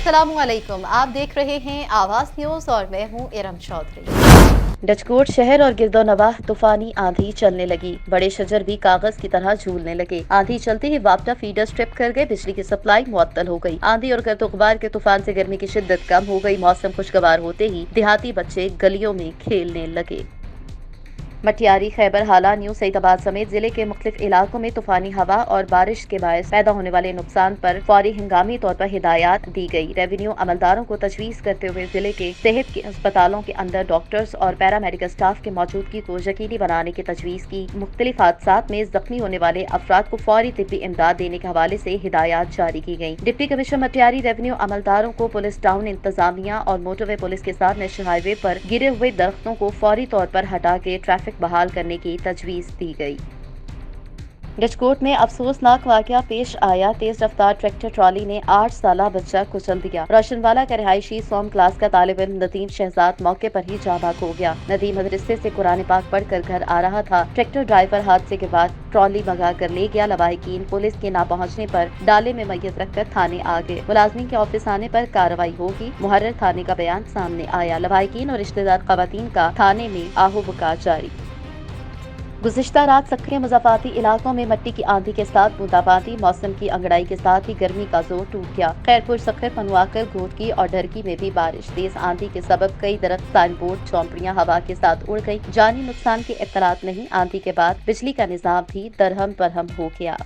अस्सलाम वालेकुम, आप देख रहे हैं आवाज़ न्यूज़ और मैं हूं इरम चौधरी। डचकोट शहर और गिरदोनवाह तूफानी आंधी चलने लगी। बड़े शजर भी कागज की तरह झूलने लगे। आंधी चलते ही वापटा फीडर स्ट्रिप कर गए। बिजली की सप्लाई मुअत्तल हो गई। आंधी और गर्द गुबार के तूफान से गर्मी की शिद्दत कम हो गई। मौसम खुशगवार होते ही देहाती बच्चे गलियों में खेलने लगे। मटियारी, खैबर हाला, न्यू सईदाबाद समेत जिले के मुख्तलिफ इलाकों में तूफानी हवा और बारिश के बायस पैदा होने वाले नुकसान पर फौरी हंगामी तौर पर हिदायत दी गई। रेवेन्यू अमलदारों को तजवीज़ करते हुए जिले के सेहत के अस्पतालों के अंदर डॉक्टर्स और पैरामेडिकल स्टाफ की मौजूदगी को यकीनी बनाने की तजवीज़ की। मुख्तलिफ हादसात में जख्मी होने वाले अफराद को फौरी तिब्बी इमदाद देने के हवाले से हिदायत जारी की गई। डिप्टी कमिश्नर मटियारी रेवेन्यू अमलदारों को पुलिस टाउन इंतजामिया और मोटरवे पुलिस के साथ नेशनल हाईवे पर गिरे हुए दरख्तों को फौरी तौर पर हटा के ट्रैफिक बहाल करने की तजवीज़ दी गई। डचकोट में अफसोसनाक वाकया पेश आया। तेज रफ्तार ट्रैक्टर ट्रॉली ने 8 साला बच्चा कुचल दिया। रोशनवाला का रिहायशी सोम क्लास का तालिब इल्म नदीम शहजाद मौके पर ही जाँ बाग हो गया। नदीम मदरसे से कुरान पाक पढ़कर घर आ रहा था। ट्रैक्टर ड्राइवर हादसे के बाद ट्रॉली भगा कर ले गया। लवाहिकीन पुलिस के ना पहुँचने पर डाले में मैयत रखकर थाने आ गए। मुलाजमीन के ऑफिस आने पर कार्रवाई होगी। मुहर्रर थाने का बयान सामने आया। लवाहिकीन और रिश्तेदार खवातीन का थाने में आहू बुका जारी। गुज़िश्ता रात सक्रिय मुज़ाफ़ाती इलाकों में मट्टी की आंधी के साथ बूंदाबांदी, मौसम की अंगड़ाई के साथ ही गर्मी का जोर टूट गया। खैरपुर, सखर, पनुआकर, घोटकी और डरकी में भी बारिश। तेज आंधी के सबब कई दरख्त, साइन बोर्ड, झोंपड़ियां हवा के साथ उड़ गई। जानी नुकसान के इत्तलात नहीं। आंधी के बाद बिजली का निज़ाम भी दरहम बरहम हो गया।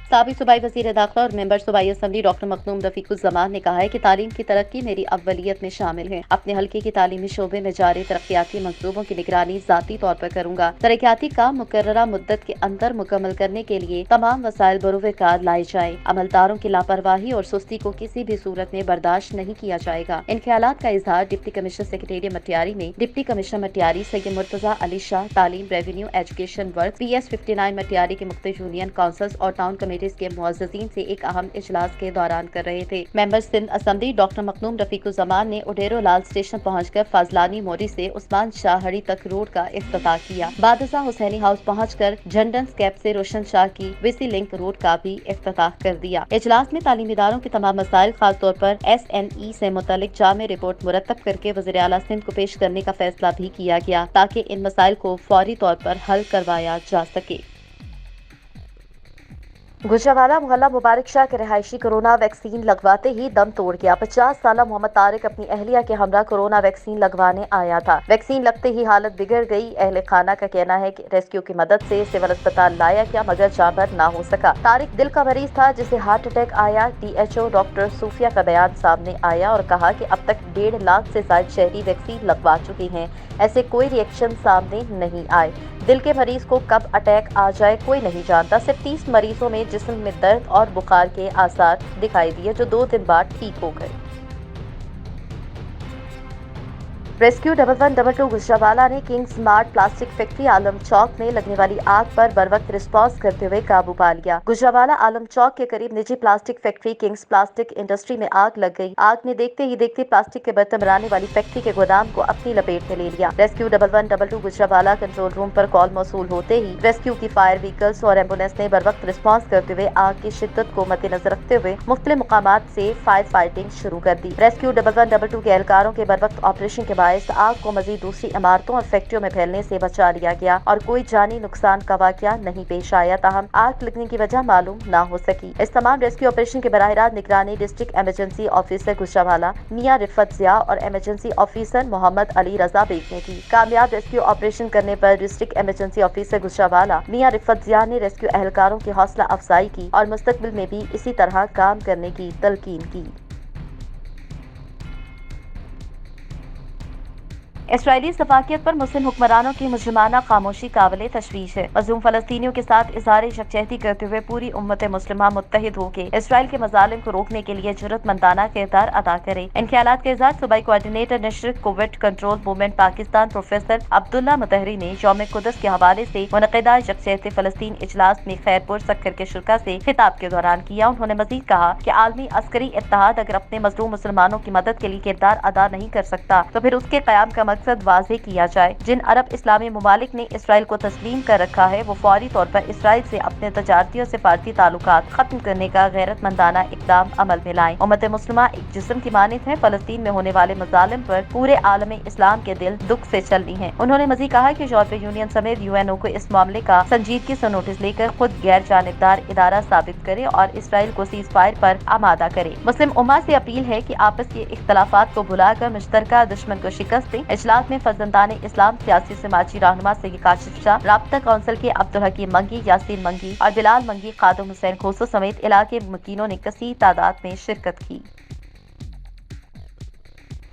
साबिक सूबाई वज़ीर दाखिला और मेंबर सूबाई असम्बली डॉक्टर मखदूम रफीकुज़्ज़मान ने कहा है कि तालीम की तरक्की मेरी अव्वलियत में शामिल है। अपने हल्के की तालीमी शोबे में जारी तरक्याती मंसूबों की निगरानी ज़ाती तौर पर करूँगा। तरक्याती काम मुकर्ररा मुद्दत के अंदर मुकम्मल करने के लिए तमाम वसाइल बरूए कार लाए जाए। अमलदारों की लापरवाही और सुस्ती को किसी भी सूरत में बर्दाश्त नहीं किया जाएगा। इन ख्यालात का इजहार डिप्टी कमिश्नर सेक्रेटेरिएट मटियारी में डिप्टी कमिश्नर मटियारी सैयद मुर्तजा अली शाह, तालीम, revenue, education work, PS59 Matiari के मुख्तलिफ यूनियन काउंसिल्स और टाउन कमेटीज के मुअज़्ज़िज़ीन से एक अहम इजलास के दौरान कर रहे थे। Member Sindh assembly doctor Makhdoom Rafiquzzaman ने उडेरो लाल स्टेशन पहुंचकर फाजलानी मोरी से उस्मान शाह हड़ी तक रोड का इफ्तिताह किया। बादशाह हुसैनी हाउस पहुंचकर झंडन स्कैप से रोशन शाह की वीसी लिंक रोड का भी इफ्तिताह कर दिया। इजलास में तालीमी इदारों के तमाम मसाइल, खास तौर पर SNE से मुतल्लिक जामे रिपोर्ट मुरतब करके वज़ीर आला सिंध को पेश करने का फैसला भी किया गया ताकि इन मसाइल को फौरी तौर पर हल करवाया जा सके। गुजरावाला मोहल्ला मुबारक शाह के रिहायशी कोरोना वैक्सीन लगवाते ही दम तोड़ गया। 50 साला मोहम्मद तारिक अपनी अहलिया के हमरा कोरोना वैक्सीन लगवाने आया था। वैक्सीन लगते ही हालत बिगड़ गई। अहले खाना का कहना है कि रेस्क्यू की मदद से सिविल अस्पताल लाया गया मगर जाबर ना हो सका। तारिक दिल का मरीज था जिसे हार्ट अटैक आया। DHO डॉक्टर सूफिया का बयान सामने आया और कहा कि अब तक 1.5 लाख से ज्यादा शहरी वैक्सीन लगवा चुके हैं। ऐसे कोई रिएक्शन सामने नहीं आए। दिल के मरीज को कब अटैक आ जाए कोई नहीं जानता। सिर्फ 30 मरीजों में जिस्म में दर्द और बुखार के आसार दिखाई दिए जो 2 दिन बाद ठीक हो गए। रेस्क्यू 1112 गुजरावाला ने किंग स्मार्ट प्लास्टिक फैक्ट्री आलम चौक में लगने वाली आग पर बर वक्त रिस्पॉन्स करते हुए काबू पा लिया। गुजरावाला आलम चौक के करीब निजी plastic factory Kings plastic industry में आग लग गई। आग ने देखते ही देखते प्लास्टिक के बर्तन बनाने वाली फैक्ट्री के गोदाम को अपनी लपेट में ले लिया। रेस्क्यू 1112 गुजरावाला कंट्रोल रूम पर कॉल मौसूल होते ही रेस्क्यू की फायर व्हीकल्स और एम्बुलेंस ने बर वक्त रिस्पॉन्स करते हुए आग की शिद्दत को मद्देनजर रखते हुए मुख्तलिफ मुकामात से फायर फाइटिंग शुरू कर दी। रेस्क्यू 1112 के एहलकारों के बर वक्त ऑपरेशन के आग को मजीद दूसरी इमारतों और फैक्ट्रियों में फैलने से बचा लिया गया और कोई जानी नुकसान का वाकया नहीं पेश आया। ताहम आग लगने की वजह मालूम न हो सकी। इस तमाम रेस्क्यू ऑपरेशन के बराह रास्त निगरानी डिस्ट्रिक्ट इमरजेंसी ऑफिसर गुजरावाला मियां रिफत जिया और इमरजेंसी ऑफिसर मोहम्मद अली रजा बेग ने की। कामयाब रेस्क्यू ऑपरेशन करने पर डिस्ट्रिक्ट इमरजेंसी ऑफिसर गुजरावाला मियां रिफत जिया ने रेस्क्यू एहलकारों की हौसला अफजाई की और मुस्तकबिल में भी इसी तरह काम करने की तलकीन की। इसराइली सफाकियत पर मुस्लिम हुक्मरानों की मुजरिमाना खामोशी काबिल तशवीश है। मजलूम फलस्तीनियों के साथ इज़हार यकजहती करते हुए पूरी उम्मत मुस्लिमा मुत्तहिद होकर इसराइल के मजालिम को रोकने के लिए जुर्रतमंदाना किरदार अदा करे। इन ख्यालात के इज़हार सूबाई coordinator national Covid control movement Pakistan professor Abdullah Mutahari ने यौम कुदस के हवाले से मुनक़िदा यकजहती फलस्तीन इजलास में खैरपुर सक्कर के शुरा से खिताब के दौरान किया। उन्होंने मजीद कहा कि आलमी अस्करी इत्तेहाद अगर अपने मजलूम मुसलमानों की मदद के लिए किरदार अदा नहीं कर सकता तो फिर उसके क़याम का मकसद वाज़ेह किया जाए। जिन अरब इस्लामी ममालिक ने इसराइल को तस्लीम कर रखा है वो फौरी तौर पर इसराइल से अपने तजारती और सिफारती ताल्लुकात खत्म करने का गैरतमंदाना इक़दाम अमल में लाएं। उम्मत मुस्लिमा एक जिस्म की मानित है। फलस्तीन में होने वाले मज़ालिम पर पूरे आलम इस्लाम के दिल दुख से चल रही हैं। उन्होंने मज़ीद कहा कि यूरोपीय यूनियन समेत यूएनओ को इस मामले का संजीदगी से नोटिस लेकर खुद गैर जानिबदार इदारा साबित करे और इसराइल को सीज फायर पर आमादा करे। मुस्लिम उम्मा से अपील है कि आपस के इख्तलाफात को भुलाकर मुश्तरका दुश्मन को शिकस्त दें। इजलास में फर्जंदान इस्लाम, सियासी समाजी रहनुमा सैयद काशिफ शाह, राब्ता काउंसिल के अब्दुल हकीम मंगी, यासीन मंगी और बिलाल मंगी, खादम हुसैन खोसो समेत इलाके मुकीनों ने कसीर तादाद में शिरकत की।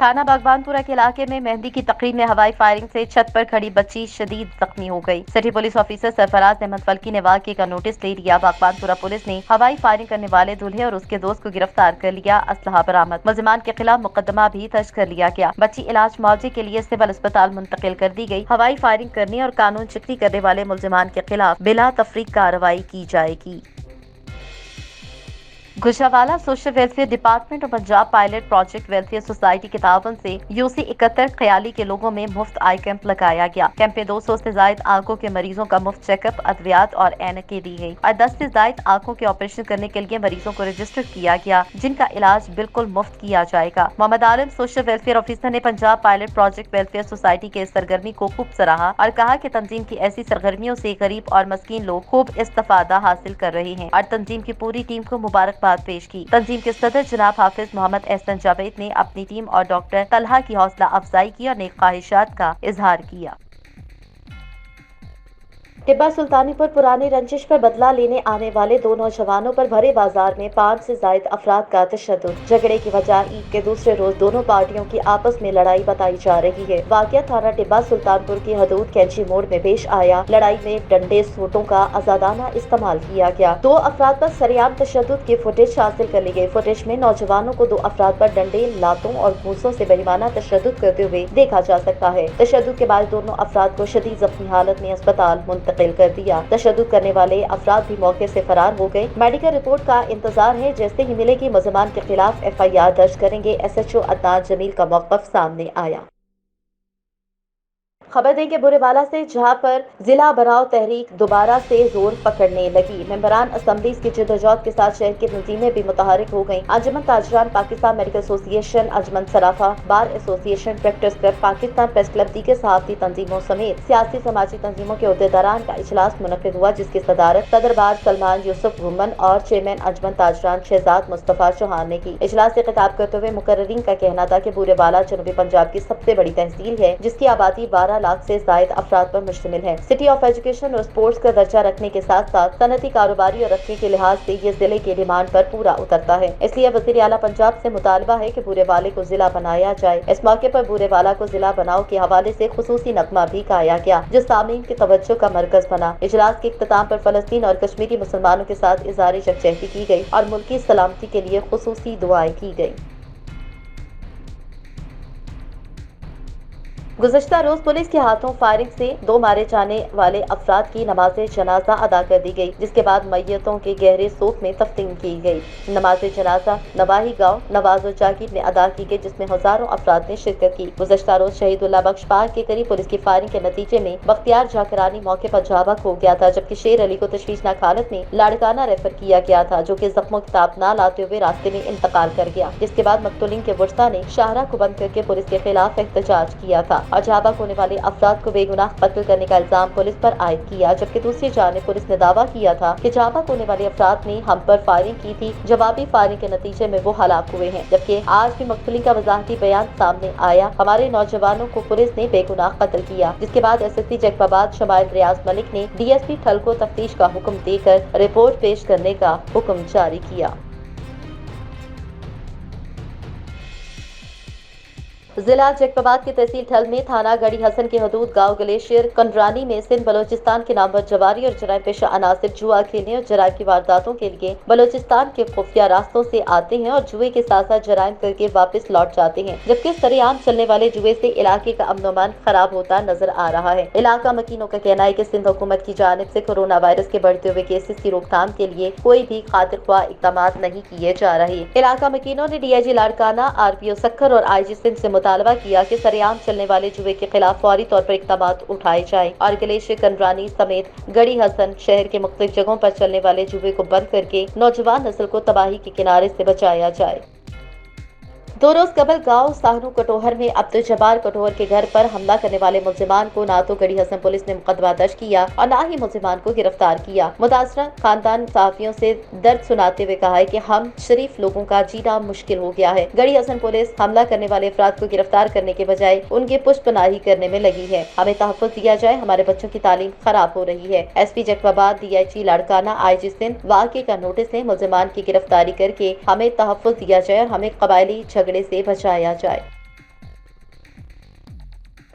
थाना बागबानपुरा के इलाके में मेहंदी की तकरीब में हवाई फायरिंग से छत पर खड़ी बच्ची शदीद जख्मी हो गई। City police officer Sarfraz Ahmed Falki ने वाक़े का नोटिस ले लिया। बागबानपुरा पुलिस ने हवाई फायरिंग करने वाले दूल्हे और उसके दोस्त को गिरफ्तार कर लिया। असलहा बरामद। मुलजिमान के खिलाफ मुकदमा भी दर्ज कर लिया गया। बच्ची इलाज मुआवजे के लिए सिविल अस्पताल मुंतकिल कर दी गई। हवाई फायरिंग करने और कानून चिकनी करने वाले मुलजिमान के खिलाफ बिला तफरीक कार्रवाई की जाएगी। गुजरावाला सोशल वेलफेयर डिपार्टमेंट और Punjab pilot project welfare society के तावन से यूसी 71 खयाली के लोगों में मुफ्त आई कैंप लगाया गया। कैंप में 200 से ज्यादा आंखों के मरीजों का मुफ्त चेकअप, अद्वियात और ऐनकें दी गई और 10 से ज्यादा आंखों के ऑपरेशन करने के लिए मरीजों को रजिस्टर किया गया, जिनका इलाज बिल्कुल मुफ्त किया जाएगा। मोहम्मद आलम सोशल वेलफेयर ऑफिसर ने Punjab pilot project welfare society के इस सरगर्मी को खूब सराहा और कहा कि तंजीम की ऐसी सरगर्मियों से गरीब और मस्कीन लोग खूब इस्तेफादा हासिल कर रहे हैं और तंजीम की पूरी टीम को मुबारकबाद पेश की। तंजीम के सदर जनाब हाफिज मोहम्मद एहसन जावेद ने अपनी टीम और डॉक्टर तलहा की हौसला अफजाई की और नेक ख्वाहिशात का इजहार किया। टिब्बा सुल्तानीपुर पुरानी रंजिश पर बदला लेने आने वाले 2 नौजवानों पर भरे बाजार में 5 से ज्यादा अफराद का तशद्दुद। झगड़े की वजह ईद के दूसरे रोज दोनों पार्टियों की आपस में लड़ाई बताई जा रही है। वाक़या थाना टिब्बा सुल्तानपुर की हदूद कैंची मोड़ में पेश आया। लड़ाई में डंडे सोटों का आजादाना इस्तेमाल किया गया। 2 अफराद पर सरेआम तशद्दुद की फुटेज हासिल कर ली गई। फुटेज में नौजवानों को 2 अफराद पर डंडे, लातों और घूंसों से बेईमाना तशद्दुद करते हुए देखा जा सकता है। तशद्दुद के बाद दोनों अफराद को शदीद जख्मी हालत में अस्पताल मुंतकिल कर दिया। तशद्दुद करने वाले अफराद भी मौके से फरार हो गए। मेडिकल रिपोर्ट का इंतजार है। जैसे ही मिलेगी मुलजिमान के खिलाफ FIR दर्ज करेंगे। SHO अदनान जमील का मौक़िफ़ सामने आया। खबर दें कि बुरेवाला से जहां पर जिला बनाओ तहरीक दोबारा से जोर पकड़ने लगी। मेंबरान असम्बलीज की जद्दोजहद के साथ शहर की तंजीमें भी मुतहरिक हो गयी। Anjuman Tajiran Pakistan medical association, Anjuman Sarafa, bar association, tractors club, Pakistan press club, दीगर सहाफ़ती तंजीमों समेत सियासी समाजी तंजीमों के अहदेदारान का इजलास मुनक़िद हुआ, जिसकी सदारत सदर बार सलमान यूसुफ वुमन और चेयरमैन अंजुमन ताजरान शहजाद मुस्तफा चौहान ने की। इजलास से खिताब करते हुए मुकर्रिरीन का कहना था कि बुरेवाला जनूबी पंजाब की सबसे बड़ी तहसील है, जिसकी आबादी 12 लाख से ज्यादा अफराद पर मुश्तमिल है। सिटी ऑफ एजुकेशन और स्पोर्ट्स का दर्जा रखने के साथ साथ सनती कारोबारी और रखने के लिहाज से ये जिले की डिमांड पर पूरा उतरता है। इसलिए वज़ीर आला पंजाब से मुतालबा है कि बुरेवाले को जिला बनाया जाए। इस मौके पर बुरेवाला को जिला बनाओ के हवाले से खुसूसी नगमा भी गाया गया, जो सामीन की तवज्जो का मरकज बना। इजलास के इख्तिताम पर फलस्तीन और कश्मीरी मुसलमानों के साथ इज़हार यकजहती की गई और मुल्की सलामती के लिए खुसूसी दुआएं की गई। गुज़श्ता रोज पुलिस के हाथों फायरिंग से 2 मारे जाने वाले अफराद की नमाज जनाजा अदा कर दी गई, जिसके बाद मैयतों के गहरे सोग में तफ्तीम की गई। नमाज जनाजा नवाही गाँव नवाजो जाकिर में अदा की गई, जिसमें हजारों अफराद ने शिरकत की। गुज़श्ता रोज शहीदुल्लाह बख्श पार्क के करीब पुलिस की फायरिंग के नतीजे में बख्तियार जाकरानी मौके पर जाबक हो गया था, जबकि शेर अली को तशवीशनाक हालत में लाड़काना रेफर किया गया था, जो कि जख्मों की ताप न लाते हुए रास्ते में इंतकाल कर गया। जिसके बाद मकतूलिन के वर्सा ने शाहरा को बंद करके पुलिस के खिलाफ एहतजाज किया था और जाबक होने वाले अफराद को बेगुनाह कत्ल करने का इल्जाम पुलिस पर आयद किया, जबकि दूसरी जानिब पुलिस ने दावा किया था कि जाबक होने वाले अफराद ने हम पर फायरिंग की थी। जवाबी फायरिंग के नतीजे में वो हलाक हुए हैं, जबकि आज भी मकतूली का वजाहती बयान सामने आया। हमारे नौजवानों को पुलिस ने बेगुनाह कत्ल किया। जिसके बाद SSP जैकबाबाद शमाइल रियाज मलिक ने DSP ठल को तफ्तीश का हुक्म देकर रिपोर्ट पेश करने का हुक्म जारी किया। जिला जैकबाबाद की तहसील ठल में थाना गढ़ी हसन के हदूद गांव ग्लेशियर कंडरानी में सिंध बलोचिस्तान के नाम पर जवारी और जराइम पेशा अनासिर जुआ खेलने और जराइम की वारदातों के लिए बलोचिस्तान के खुफिया रास्तों से आते हैं और जुए के साथ साथ जराइम करके वापस लौट जाते हैं, जबकि सरेआम चलने वाले जुए से इलाके का अमन अमान खराब होता नजर आ रहा है। इलाका मकीनों का कहना है कि सिंध हुकूमत की जानिब से कोरोना वायरस के बढ़ते हुए केसेस की रोकथाम के लिए कोई भी खातिर ख्वाह इकदाम नहीं किए जा रहे। इलाका मकीनों ने DIG लाड़काना, RPO सक्खर और IG सिंध से मुतालबा किया कि सरेआम चलने वाले जुए के खिलाफ फौरी तौर पर इक़दामात उठाए जाएं और गलेशिया कंडरानी समेत गड़ी हसन शहर के मुख्तलिफ जगहों पर चलने वाले जुए को बंद करके नौजवान नस्ल को तबाही के किनारे से बचाया जाए। 2 रोज कबल गांव साहनू कटोहर में अब्दुल जब्बार कटोहर के घर पर हमला करने वाले मुलजिमान को ना तो गड़ी हसन पुलिस ने मुकदमा दर्ज किया और ना ही मुलजिमान को गिरफ्तार किया। मुतासरा खानदान सहाफियों से दर्द सुनाते हुए कहा है कि हम शरीफ लोगों का जीना मुश्किल हो गया है। गड़ी हसन पुलिस हमला करने वाले अफराद को गिरफ्तार करने के बजाय उनकी पुष्पनाही करने में लगी है। हमें तहफ़्फ़ुज़ दिया जाए, हमारे बच्चों की तालीम खराब हो रही है। SP Jacobabad DIG Larkana IG Sindh वाक़े का नोटिस लें, मुलजिमान की गिरफ्तारी करके हमें तहफ़्फ़ुज़ दिया जाए और हमें कबायली झगड़े से बचाया जाए।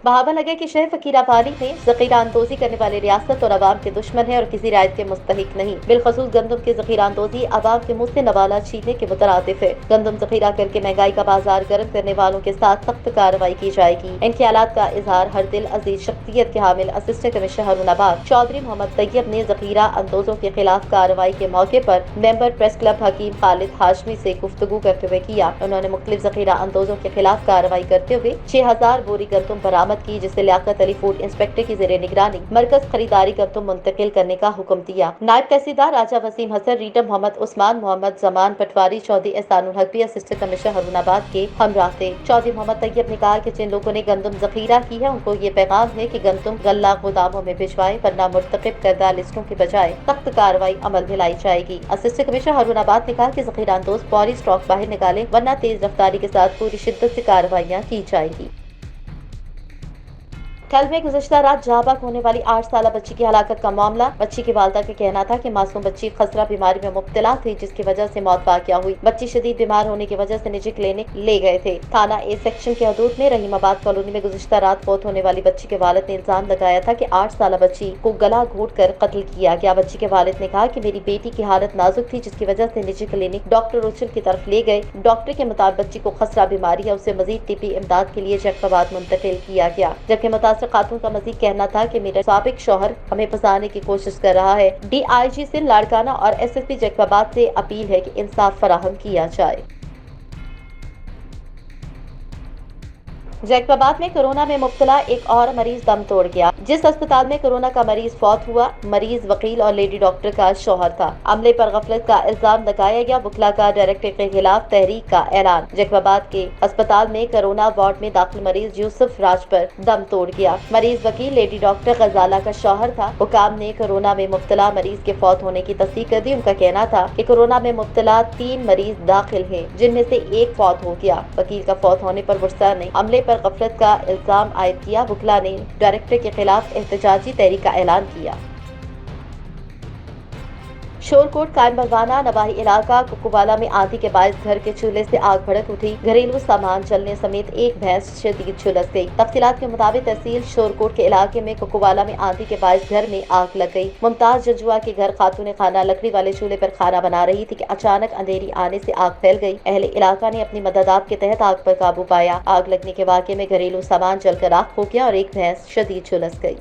बहावलगर के शहर फकीराबादी में ज़ख़ीरा अंदोज़ी करने वाले रियासत और अवाम के दुश्मन है और किसी रियायत के मुस्तहिक नहीं। बिलखसूस गंदम की ज़ख़ीरा अंदोज़ी अवाम के मुँह से नवाला छीनने के मुतरादिफ है। गंदम ज़ख़ीरा करके महंगाई का बाजार गर्म करने वालों के साथ सख्त कार्रवाई की जाएगी। इन ख्यालात का इजहार हर दिल अजीज शख्सियत के हामिल असिस्टेंट कमिश्नर हारून चौधरी मोहम्मद तैयब ने ज़ख़ीरा अंदोज़ों के खिलाफ कार्रवाई के मौके पर मेंबर प्रेस क्लब हकीम खालिद हाशमी से गुफ्तगू करते हुए किया। उन्होंने मुख्तलिफ ज़ख़ीरा अंदोज़ों के खिलाफ कार्रवाई करते हुए 6000 बोरी गंदम बरामद की, जिसे लियाकत अली फूड इंस्पेक्टर की ज़ेरे निगरानी मरकज खरीदारी गंदम मुंतकिल करने का हुक्म दिया। नायब तहसीलदार राजा वसीम हसन, रीडर मोहम्मद उस्मान, मोहम्मद जमान पटवारी, चौधरी एहसानुल हक भी असिस्टेंट कमिश्नर हारून के हमरा थे। चौधरी मोहम्मद तैयब ने कहा कि जिन लोगों ने गंदम ज़ख़ीरा की है उनको ये पैगाम है कि गंदम गल्ला गोदामों में भिजवाएं, वरना मुर्तकिब करदा लिस्टों के बजाय सख्त कार्रवाई अमल में लाई जाएगी। असिस्टेंट कमिश्नर हारून ने कहा कि ज़ख़ीरा अंदोज़ फौरी स्टॉक बाहर निकाले, वरना तेज रफ्तारी के साथ पूरी शिद्दत से कार्रवाइयाँ की जाएगी। कल में गुज़श्ता रात जहाबाग होने वाली 8 साला बच्ची की हलाकत का मामला। बच्ची की वालदा का कहना था कि मासूम बच्ची खसरा बीमारी में मुब्तला थी, जिसकी वजह से मौत वाक़या हुई। बच्ची शदीद बीमार होने की वजह से निजी क्लिनिक ले गए थे। थाना A सेक्शन के हदूद में रहीमाबाद कॉलोनी में गुज़श्ता रात फौत होने वाली बच्ची के वालिद ने इल्जाम लगाया था कि 8 साला बच्ची को गला घोट कर कत्ल किया गया। बच्ची के वालिद ने कहा कि मेरी बेटी की हालत नाजुक थी, जिसकी वजह से निजी क्लिनिक डॉक्टर रोचल की तरफ ले गए। डॉक्टर के मुताबिक बच्ची को खसरा बीमारी है, उसे मजीद टिब्बी इमदाद के लिए जैकबाबाद मुंतकिल किया गया। जबकि मुतासर खातून का मजीद कहना था कि मेरा साबिक शौहर हमें फंसाने की कोशिश कर रहा है। DIG सिंध लाड़काना और SSP जैकबाबाद से अपील है कि इंसाफ फराहम किया जाए। जैकबाबाद में कोरोना में मुब्तला एक और मरीज दम तोड़ गया। जिस अस्पताल में कोरोना का मरीज फौत हुआ, मरीज वकील और लेडी डॉक्टर का शौहर था। अमले पर गफलत का इल्जाम लगाया गया। वकला का डायरेक्टर के खिलाफ तहरीक का ऐलान। जैकबाबाद के अस्पताल में कोरोना वार्ड में दाखिल मरीज यूसुफ राज पर दम तोड़ गया। मरीज वकील लेडी डॉक्टर गजाला का शौहर था। हुकाम ने कोरोना में मुब्तला मरीज के फौत होने की तस्दीक कर दी। उनका कहना था कि कोरोना में मुब्तला 3 मरीज दाखिल हैं, जिनमें से एक फौत हो गया। वकील का फौत होने पर वर्सा ने अमले पर गफलत का इल्जाम आयद किया। वकला ने डायरेक्टर के खिलाफ एहतजाजी तहरीक का ऐलान किया। शोरकोट कायम बरवाना नवाही इलाका कुकुवाला में आंधी के बायस घर के चूल्हे से आग भड़क उठी। घरेलू सामान जलने समेत एक भैंस शदीद झुलस गई। तफसीलात के मुताबिक तहसील शोरकोट के इलाके में कुकुवाला में आंधी के बायस घर में आग लग गई। मुमताज जजुआ के घर खातून खाना लकड़ी वाले चूल्हे पर खाना बना रही थी कि अचानक अंधेरी आने से आग फैल गई। अहले इलाका ने अपनी मददात के तहत आग पर काबू पाया। आग लगने के वाक़े में घरेलू सामान जलकर राख हो गया और एक भैंस शदीद झुलस गई।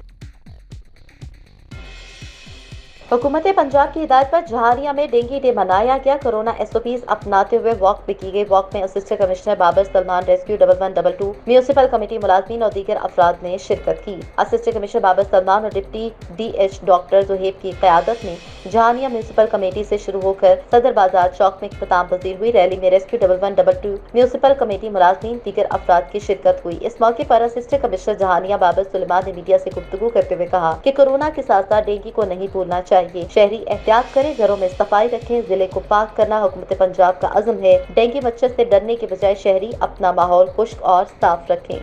हुकूमत पंजाब की हिदायत पर जहानिया में डेंगू डे मनाया गया। कोरोना SOPs अपनाते हुए वॉक भी की गई। वॉक में assistant commissioner Babar Salman, rescue 1122, municipal committee मुलाजमीन और दीगर अफराद ने शिरकत की। असिस्टेंट कमिश्नर बाबर सलमान और डिप्टी DH डॉक्टर जुहेब की क़यादत में जहानिया म्यूनिसिपल कमेटी से शुरू होकर सदर बाजार चौक में इख्तिताम पजीर हुई। रैली में रेस्क्यू 1122, म्यूनिसिपल कमेटी मुलाजमीन, दीगर अफराद की शिरकत हुई। इस मौके पर असिस्टेंट कमिश्नर जहानिया बाबर सुलेमान ने मीडिया से गुफ्तगू करते हुए कहा कि कोरोना के साथ साथ डेंगू को नहीं भूलना चाहिए। शहरी एहतियात करें, घरों में सफाई रखें। जिले को पाक करना हुकूमत पंजाब का अज़्म है। डेंगू मच्छर से डरने के बजाय शहरी अपना माहौल खुश्क और साफ रखें।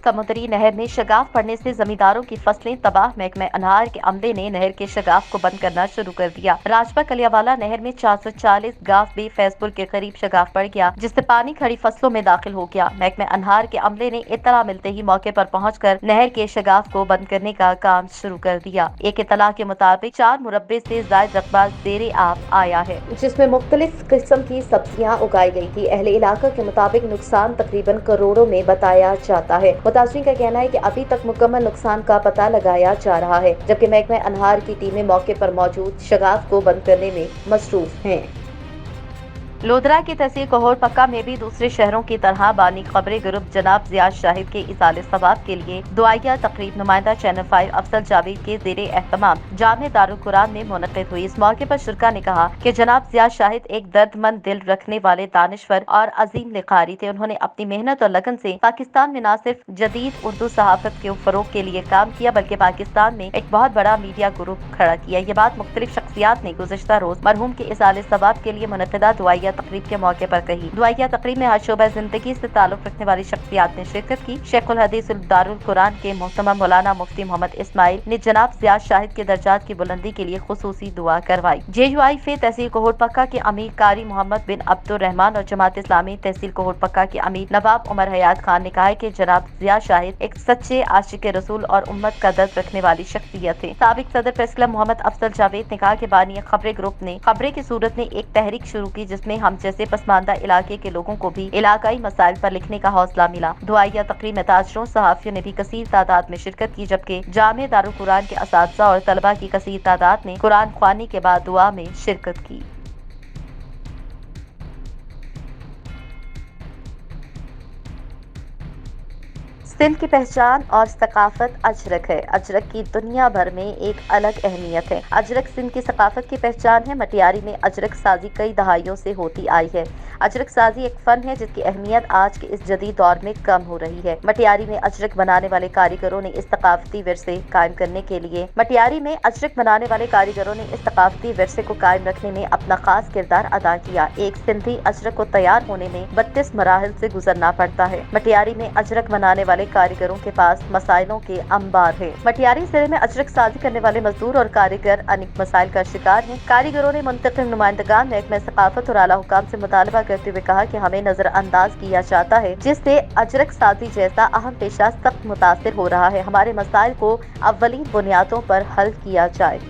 समुद्री नहर में शगाफ पड़ने से जमींदारों की फसलें तबाह। महकमा अनहार के अमले ने नहर के शगाफ को बंद करना शुरू कर दिया। राजपा कलियावाला नहर में 440 गाफ बे फैजपुर के करीब शगाफ पड़ गया, जिससे पानी खड़ी फसलों में दाखिल हो गया। महकमा अनहार के अमले ने इत्तला मिलते ही मौके पर पहुंचकर नहर के शगाफ को बंद करने का काम शुरू कर दिया। एक इत्तला के मुताबिक 4 मुरब्बे से जायद रकबा ज़ेरे आब आया है, जिसमें मुख्तलिफ किस्म की सब्जियां उगाई गई थी। अहले इलाका के मुताबिक नुकसान तकरीबन करोड़ों में बताया जाता है। मुतासिरीन का कहना है कि अभी तक मुकम्मल नुकसान का पता लगाया जा रहा है, जबकि महकमा अनहार की टीमें मौके पर मौजूद शगाफ को बंद करने में मसरूफ हैं। लोधरा की तहसील कोहर पक्का में भी दूसरे शहरों की तरह बानी खबरें ग्रुप जनाब जियाद शाहिद के इसाले सवाब के लिए दुआया तकरीब नुमाइंदा चैनल 5 अफसल जावेद के ज़ेरे एहतमाम जामे दारुल कुरान में मुनक़िद हुई। इस मौके पर शुरा ने कहा कि जनाब जियाद शाहिद एक दर्दमंद दिल रखने वाले दानिश्वर और अजीम लिखारी थे। उन्होंने अपनी मेहनत और लगन से पाकिस्तान में न सिर्फ जदीद उर्दू सहाफत के फरोग के लिए काम किया बल्कि पाकिस्तान में एक बहुत बड़ा मीडिया ग्रुप खड़ा किया। ये बात मुख्तलिफ शख्सियात ने गुज़िश्ता रोज मरहूम के इसाले सवाब के लिए मुनक़िदा दुआया तकरीब के मौके पर कही। दुआया तकरीब में हर शोबा जिंदगी से ताल्लुक रखने वाली शख्सियात ने शिरकत की। शेखुल हदीस दारुल कुरान के मोहतरम मौलाना मुफ्ती मोहम्मद इस्माइल ने जनाब जियाद शाहिद के दर्जात की बुलंदी के लिए खुसूसी दुआ करवाई। JUIF तहसील कोहर पक्का के अमीर कारी मोहम्मद बिन अब्दुर रहमान और जमात इस्लामी तहसील कोहर पक्का के अमीर नवाब उमर हयात खान ने कहा है कि जनाब जियाद शाहिद एक सच्चे आशिक रसूल और उम्मत का दर्द रखने वाली शख्सियत थे। साबिक सदर प्रेस क्लब मोहम्मद अफसल जावेद ने कहा कि बानी खबरें ग्रुप ने खबरें की सूरत में एक तहरीक शुरू की जिसमें हम जैसे पसमानदा इलाके के लोगों को भी इलाकाई मसाइल पर लिखने का हौसला मिला। दुआया तकरीब में ताजरों सहाफियों ने भी कसीर तादाद में शिरकत की जबकि जामे दारुल कुरान के असातिज़ा और तलबा की कसीर तादाद ने कुरान ख्वानी के बाद दुआ में शिरकत की। सिंध की पहचान और सकाफत अजरक है। अजरक की दुनिया भर में एक अलग अहमियत है। अजरक सिंध की सकाफत की पहचान है। मटियारी में अजरक साजी कई दहाइयों से होती आई है। अजरक साजी एक फन है जिसकी अहमियत आज के इस जदीद दौर में कम हो रही है। मटियारी में अजरक बनाने वाले कारीगरों ने इस सकाफती विरसे कायम रखने में अपना खास किरदार अदा किया। एक सिंधी अजरक को तैयार होने में 32 मराहिल से गुजरना पड़ता है। मटियारी में अजरक बनाने वाले कारीगरों के पास मसाइलों के अंबार है। मटियारी जिले में अजरक साजी करने वाले मजदूर और कारीगर अनेक मसाइल का शिकार हैं। कारीगरों ने मुंतखब नुमाइंदगान महकमा सकाफत और आला हुकाम से मुतालबा करते हुए कहा कि हमें नजरअंदाज किया जाता है जिससे अजरक साजी जैसा अहम पेशा सख्त मुतासिर हो रहा है। हमारे मसाइल को अव्वलीन बुनियादों पर हल किया जाए।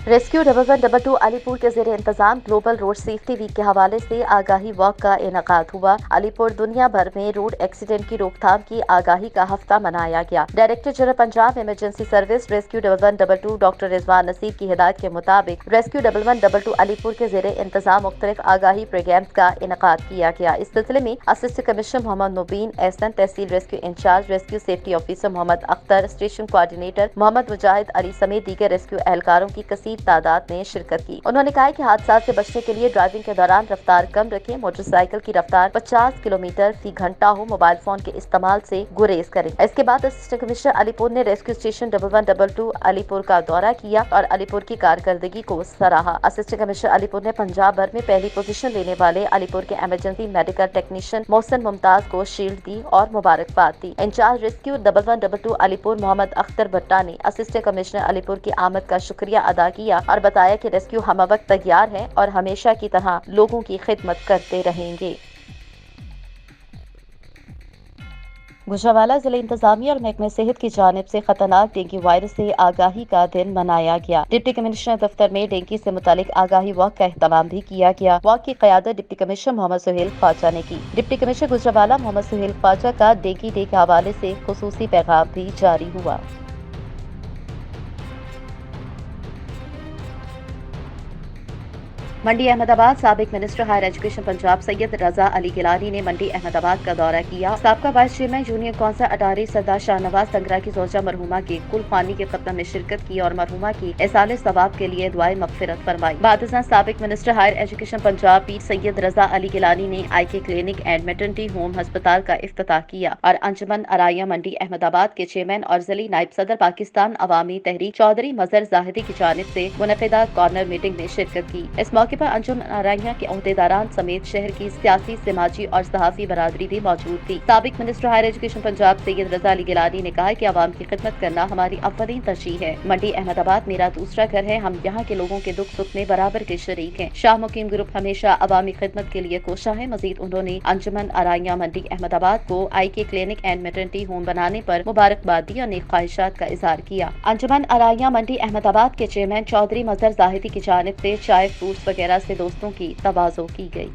रेस्क्यू 1122 अलीपुर के ज़ेरे इंतजाम ग्लोबल रोड सेफ्टी वीक के हवाले से आगाही वॉक का इनेकाद हुआ। अलीपुर दुनिया भर में रोड एक्सीडेंट की रोकथाम की आगाही का हफ्ता मनाया गया। Director general Punjab emergency service rescue 1122 doctor Rizwan Naseer की हिदायत के मुताबिक रेस्क्यू 1122 अलीपुर के ज़ेरे इंतजाम मुख्तलिफ आगाही प्रोग्राम्स का इनेकाद किया गया। इस सिलसिले में असिस्टेंट कमिश्नर मोहम्मद मुबीन एहसन, तहसील rescue incharge rescue safety officer Mohammad Akhtar, station coordinator Mohammad Mujahid Ali समेत दीगर रेस्क्यू एहलकारों की कसीर तादाद ने शिरकत की। उन्होंने कहा कि हादसा से बचने के लिए ड्राइविंग के दौरान रफ्तार कम रखें, मोटरसाइकिल की रफ्तार 50 किलोमीटर फी घंटा हो, मोबाइल फोन के इस्तेमाल से गुरेज करें। इसके बाद असिस्टेंट कमिश्नर अलीपुर ने रेस्क्यू स्टेशन 1122 अलीपुर का दौरा किया और अलीपुर की कारकर्दगी को सराहा। असिस्टेंट कमिश्नर अलीपुर ने पंजाब भर में पहली पोजीशन लेने वाले अलीपुर के emergency medical technician Mohsin Mumtaz को शील्ड दी और मुबारकबाद दी। इंचार्ज रेस्क्यू 1122 अलीपुर मोहम्मद अख्तर भट्टा ने असिस्टेंट कमिश्नर अलीपुर की आमद का शुक्रिया अदा किया और बताया कि रेस्क्यू हम वक्त तैयार है और हमेशा की तरह लोगों की खिदमत करते रहेंगे। गुजरांवाला जिले इंतजामिया और महकमे सेहत की जानिब से खतरनाक डेंगू वायरस से आगाही का दिन मनाया गया। डिप्टी कमिश्नर दफ्तर में डेंगू से मुतालिक आगाही वॉक का एहतमाम भी किया गया। वॉक की क़यादत डिप्टी कमिश्नर मोहम्मद सुहेल ख्वाजा ने की। डिप्टी कमिश्नर गुजरांवाला मोहम्मद सुहेल ख्वाजा का डेंगू डे के हवाले से खुसूसी पैगाम भी जारी हुआ। मंडी अहमदाबाद साबिक minister higher education Punjab Syed Raza Ali Gilani ने मंडी अहमदाबाद का दौरा किया। साबका vice chairman junior council Atari Sardar Shahnawaz Sangra की जोजा मरहुमा के कुल खानी के खत्म में शिरकत की और मरहुमा की इसाले सवाब के लिए दुआए मगफिरत फरमाई। बादशाह साबिक मिनिस्टर हायर एजुकेशन पंजाब पीर सैयद रजा अली गिलानी ने IK clinic and maternity home अस्पताल का इफ्तिताह किया और अंजुमन अराया मंडी अहमदाबाद के चेयरमैन और जिली नायब सदर पाकिस्तान अवामी तहरीक चौधरी मजहर जाहिदी की जानिब से मुनक़िदा कॉर्नर मीटिंग में शिरकत की। इस मौके पर अंजुमन अराया के ओहदेदारान समेत शहर की सियासी, समाजी और सहाफी बरादरी भी मौजूद थी। साबिक minister higher education Punjab Syed Raza Ali Gilani ने कहा कि आवाम की खिदमत करना हमारी अव्वलीन तरजीह है। मंडी अहमदाबाद मेरा दूसरा घर है। हम यहाँ के लोगों के दुख सुख में बराबर के शरीक हैं। शाह मुकीम ग्रुप हमेशा अवामी खिदमत के लिए कोशा है। मजीद उन्होंने अंजुमन अराया मंडी अहमदाबाद को IK clinic and maternity home बनाने पर मुबारकबाद दी और नेक ख्वाहिशात का इजहार किया। अंजुमन अराया मंडी अहमदाबाद के चेयरमैन चौधरी मजहर जाहिदी की जानिब से चाय, फ्रूट्स वगैरह से दोस्तों की तवाज़ो की गई।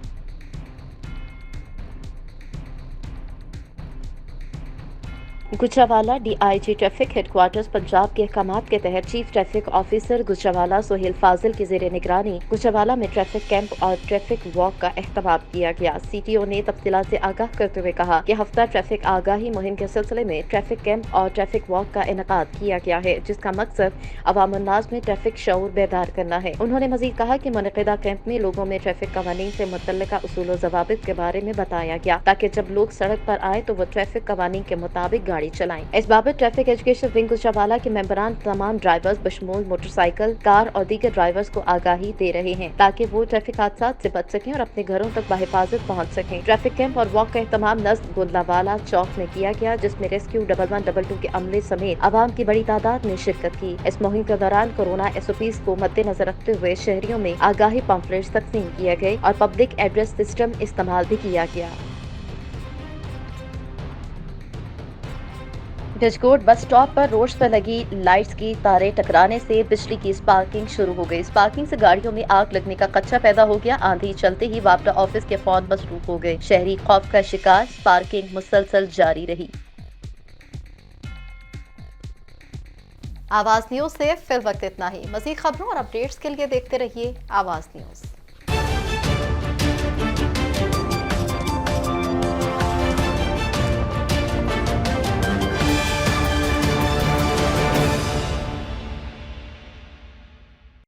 Gujranwala DIG traffic headquarters Punjab के अहकामात के तहत chief traffic officer Gujranwala Sohail Fazil की जेर निगरानी गुजरावाला में ट्रैफिक कैंप और ट्रैफिक वॉक का अहतमाम किया गया। CTO ने तफसीलात से आगाह करते हुए कहा कि हफ्ता ट्रैफिक आगाही मुहिम के सिलसिले में ट्रैफिक कैंप और ट्रैफिक वॉक का इनेकाद किया गया है, जिसका मकसद अवामुन्नास में ट्रैफिक शऊर बेदार करना है। उन्होंने मजीद कहा कि मुनक़िदा कैंप में लोगों में ट्रैफिक कवानीन से मुतल्लिका उसूल व ज़वाबित के बारे में बताया गया, ताकि जब लोग सड़क पर आए तो वो ट्रैफिक कवानीन के मुताबिक गाड़ी चलाएं। इस बाबत ट्रैफिक एजुकेशन विंग गुजरावाला के मेंबरान तमाम ड्राइवर्स बशमूल मोटरसाइकिल, कार और दीगर ड्राइवर्स को आगाही दे रहे हैं, ताकि वो ट्रैफिक हादसा से बच सकें और अपने घरों तक बाहिफाजत पहुंच सकें। ट्रैफिक कैंप और वॉक का एहतमाम नज़्द गुजरावाला चौक में किया गया, जिसमें रेस्क्यू 1112 के अमले समेत आवाम की बड़ी तादाद ने शिरकत की। इस मुहिम के दौरान कोरोना SOPs को मद्देनजर रखते हुए शहरियों में आगाही पम्फलेट्स तकसीम किए गए और पब्लिक एड्रेस सिस्टम इस्तेमाल भी किया गया। गजकोट बस स्टॉप पर रोड्स पर लगी लाइट्स की तारें टकराने से बिजली की स्पार्किंग शुरू हो गई। स्पार्किंग से गाड़ियों में आग लगने का खदशा पैदा हो गया। आंधी चलते ही वापडा ऑफिस के फोन मसरूफ हो गए। शहरी खौफ का शिकार। स्पार्किंग मुसलसल जारी रही। आवाज न्यूज से फिल वक्त इतना ही। मजीद खबरों और अपडेट्स के लिए देखते रहिए आवाज न्यूज।